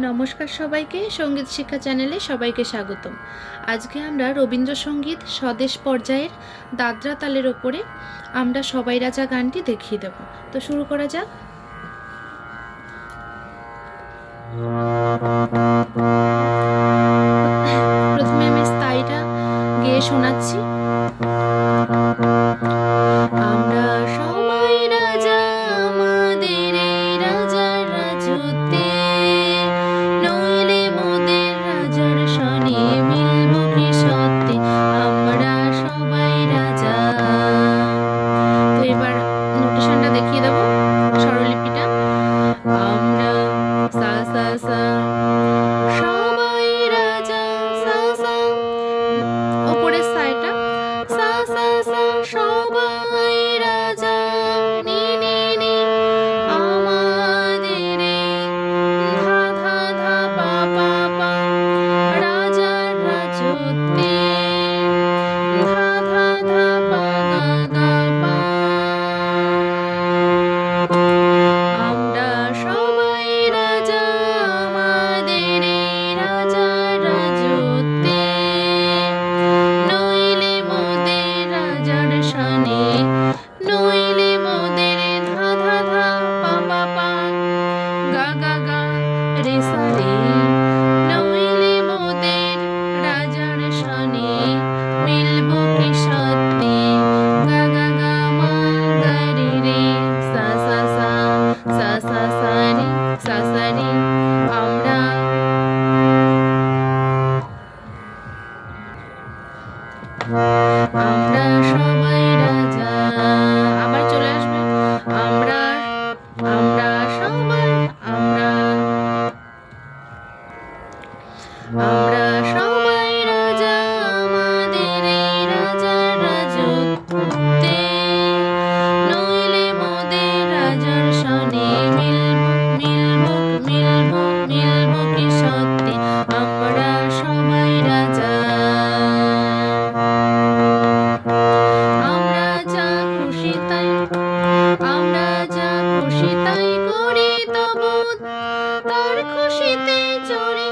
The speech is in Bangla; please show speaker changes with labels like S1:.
S1: নমস্কার সবাইকে, সঙ্গীত শিক্ষা চ্যানেলে সবাইকে স্বাগতম। আজকে আমরা রবীন্দ্রসঙ্গীত স্বদেশ পর্যায়ের দাদরা তালের ওপরে আমরা সবাই রাজা গানটি দেখিয়ে দেব। তো শুরু করা যাক। প্রথমে আমি স্থায়ীটা গেয়ে শোনাচ্ছি। আমরা সবাই রাজা, আমাদের এই রাজার রাজত্বে, নইলে মোদের রাজার সনে মিলব কি সত্যে। আমরা সবাই রাজা। তো এবার নোটেশনটা দেখিয়ে দেবো, স্বরলিপিটা। আমরা সা সা সা, সবাই রাজা, সা সা, ওপরের সাইটা সা সা সা, সবাই রাজা, নি নি নি, আমাদের ধা ধা ধা, পা পা পা, রাজার রাজত্বে, ধা ধা ধা, পা গা গা পা। আমরা সবাই রাজা, আমাদের রাজার রাজত্বে, নইলে মোদের রাজার সনে, নইলে মোদের ধা ধা ধা, পা পা পা, গা গা গা, রে সা রে, নইলে মোদের রাজার সনে মিলব কি সত্যে। গা গা গা মা, গা রে রে, সা সা সা, সা সা সা রে, সা সা রে। আমরা আমরা সবাই রাজা। আবার চলে আসবে। আমরা আমরা সবাই, আমরা আমরা সবাই রাজা, আমাদের এই রাজার রাজত্বে, নইলে মোদের রাজার সনে মিলব মিলব মিলব মিলব কি সত্যে। আমরা সবাই রাজা। আমরা যা খুশি তাই, আমরা যা খুশি তাই করি, তবু তার খুশিতে চড়ি